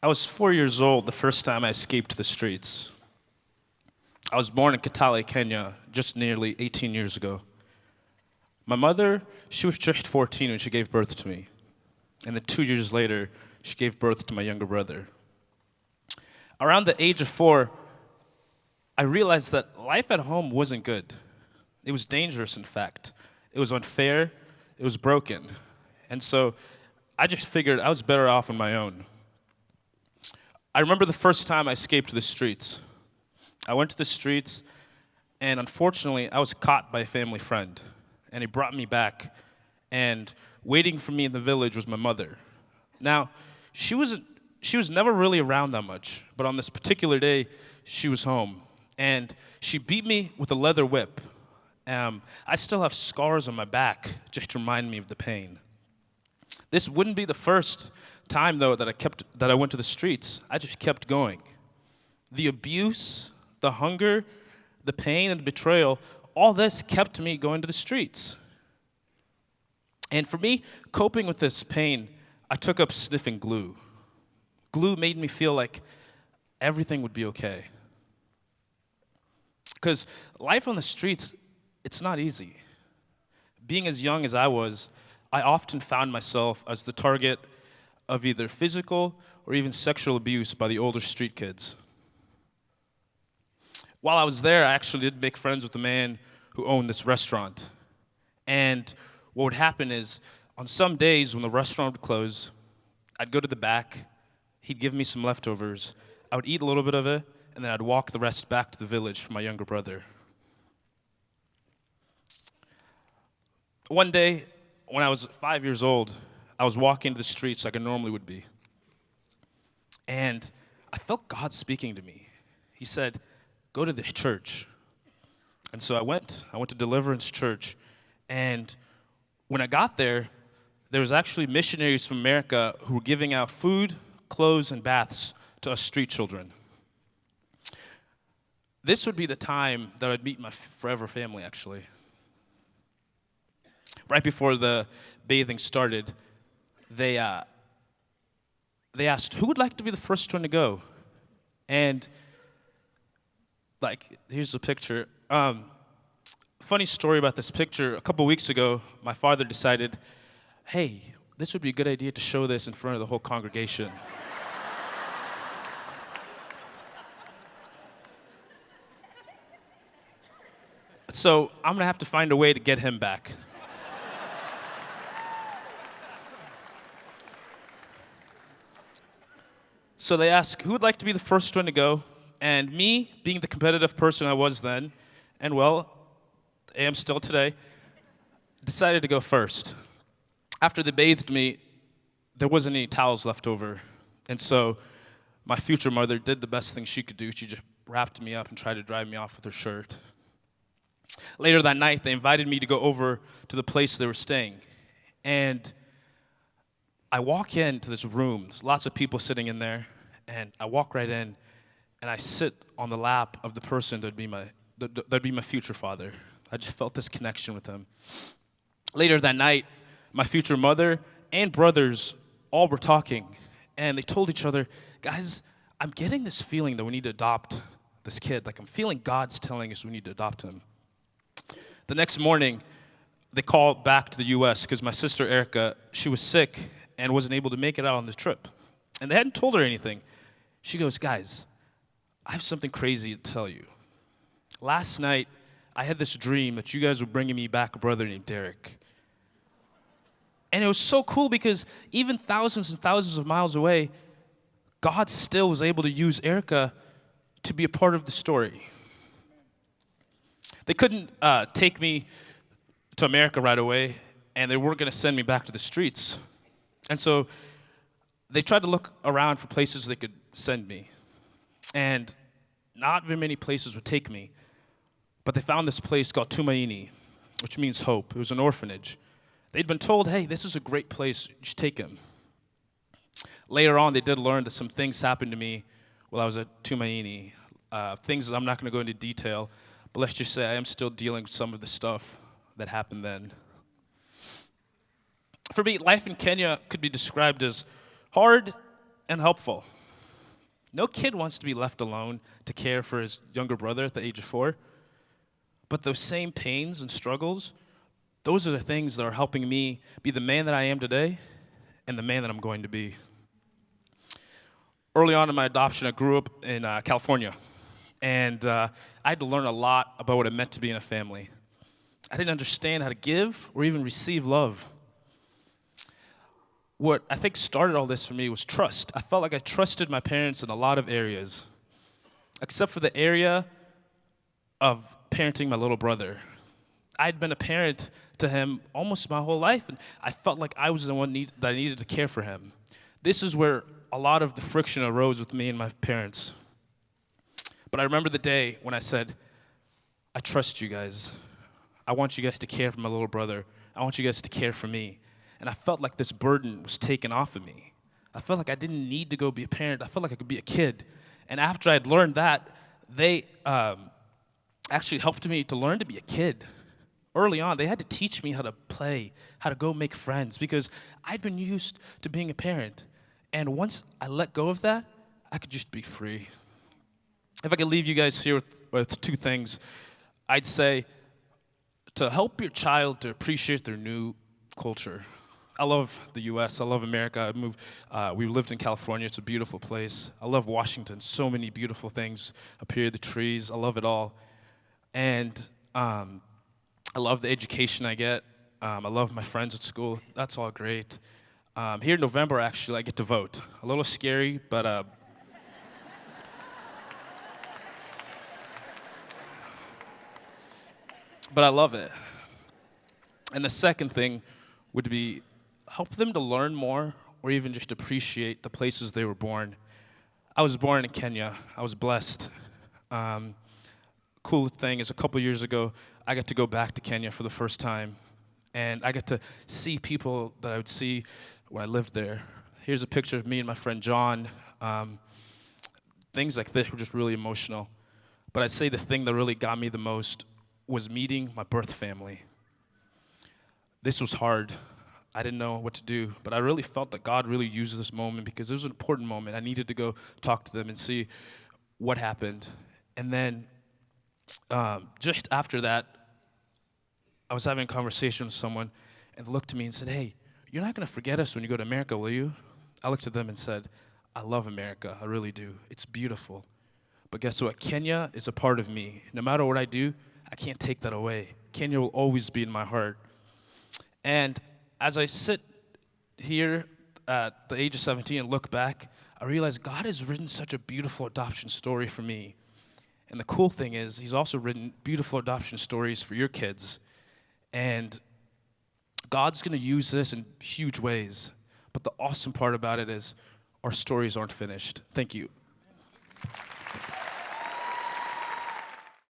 I was 4 years old the first time I escaped the streets. I was born in Kitale, Kenya, just nearly 18 years ago. My mother, she was just 14 when she gave birth to me. And then 2 years later, she gave birth to my younger brother. Around the age of 4, I realized that life at home wasn't good. It was dangerous, in fact. It was unfair, it was broken. And so I just figured I was better off on my own. I remember the first time I escaped the streets. I went to the streets, and unfortunately, I was caught by a family friend, and he brought me back. And waiting for me in the village was my mother. Now, she was never really around that much, but on this particular day, she was home, and she beat me with a leather whip. I still have scars on my back just to remind me of the pain. This wouldn't be the first time, though, that I went to the streets. I just kept going. The abuse, the hunger, the pain, and the betrayal, all this kept me going to the streets. And for me, coping with this pain, I took up sniffing glue. Glue made me feel like everything would be okay. Because life on the streets, it's not easy. Being as young as I was, I often found myself as the target of either physical or even sexual abuse by the older street kids. While I was there, I actually did make friends with the man who owned this restaurant. And what would happen is, on some days when the restaurant would close, I'd go to the back, he'd give me some leftovers, I would eat a little bit of it, and then I'd walk the rest back to the village for my younger brother. One day, when I was 5 years old, I was walking the streets like I normally would be. And I felt God speaking to me. He said, go to the church. And so I went to Deliverance Church. And when I got there, there was actually missionaries from America who were giving out food, clothes, and baths to us street children. This would be the time that I'd meet my forever family, actually. Right before the bathing started, they asked, who would like to be the first one to go? And, here's a picture. Funny story about this picture. A couple weeks ago, my father decided, hey, this would be a good idea to show this in front of the whole congregation. So I'm going to have to find a way to get him back. So they asked, who would like to be the first one to go? And me, being the competitive person I was then, and I am still today, decided to go first. After they bathed me, there wasn't any towels left over. And so my future mother did the best thing she could do. She just wrapped me up and tried to dry me off with her shirt. Later that night, they invited me to go over to the place they were staying. And I walk into this room, there's lots of people sitting in there, and I walk right in, and I sit on the lap of the person that'd be my future father. I just felt this connection with him. Later that night, my future mother and brothers all were talking, and they told each other, guys, I'm getting this feeling that we need to adopt this kid. I'm feeling God's telling us we need to adopt him. The next morning, they called back to the U.S. because my sister Erica, she was sick and wasn't able to make it out on the trip. And they hadn't told her anything. She goes, guys, I have something crazy to tell you. Last night, I had this dream that you guys were bringing me back a brother named Derek. And it was so cool because even thousands and thousands of miles away, God still was able to use Erica to be a part of the story. They couldn't take me to America right away, and they weren't going to send me back to the streets. And so they tried to look around for places they could send me. And not very many places would take me. But they found this place called Tumaini, which means hope. It was an orphanage. They'd been told, hey, this is a great place, you should take him. Later on, they did learn that some things happened to me while I was at Tumaini. Things that I'm not going to go into detail, but let's just say I am still dealing with some of the stuff that happened then. For me, life in Kenya could be described as hard and helpful. No kid wants to be left alone to care for his younger brother at the age of 4. But those same pains and struggles, those are the things that are helping me be the man that I am today and the man that I'm going to be. Early on in my adoption, I grew up in California, and I had to learn a lot about what it meant to be in a family. I didn't understand how to give or even receive love. What I think started all this for me was trust. I felt like I trusted my parents in a lot of areas, except for the area of parenting my little brother. I'd been a parent to him almost my whole life, and I felt like I was the one that I needed to care for him. This is where a lot of the friction arose with me and my parents. But I remember the day when I said, I trust you guys. I want you guys to care for my little brother. I want you guys to care for me. And I felt like this burden was taken off of me. I felt like I didn't need to go be a parent. I felt like I could be a kid. And after I'd learned that, they actually helped me to learn to be a kid. Early on, they had to teach me how to play, how to go make friends, because I'd been used to being a parent. And once I let go of that, I could just be free. If I could leave you guys here with 2 things, I'd say to help your child to appreciate their new culture. I love the U.S. I love America. We lived in California. It's a beautiful place. I love Washington. So many beautiful things up here, the trees. I love it all. And I love the education I get. I love my friends at school. That's all great. Here in November, actually, I get to vote. A little scary, but I love it. And the second thing would be help them to learn more or even just appreciate the places they were born. I was born in Kenya. I was blessed. Cool thing is a couple years ago, I got to go back to Kenya for the first time. And I got to see people that I would see when I lived there. Here's a picture of me and my friend John. Things like this were just really emotional. But I'd say the thing that really got me the most was meeting my birth family. This was hard. I didn't know what to do, but I really felt that God really used this moment because it was an important moment. I needed to go talk to them and see what happened. And then just after that, I was having a conversation with someone, and they looked at me and said, "Hey, you're not going to forget us when you go to America, will you?" I looked at them and said, "I love America. I really do. It's beautiful. But guess what? Kenya is a part of me. No matter what I do, I can't take that away. Kenya will always be in my heart." And as I sit here at the age of 17 and look back, I realize God has written such a beautiful adoption story for me. And the cool thing is, He's also written beautiful adoption stories for your kids. And God's going to use this in huge ways. But the awesome part about it is our stories aren't finished. Thank you.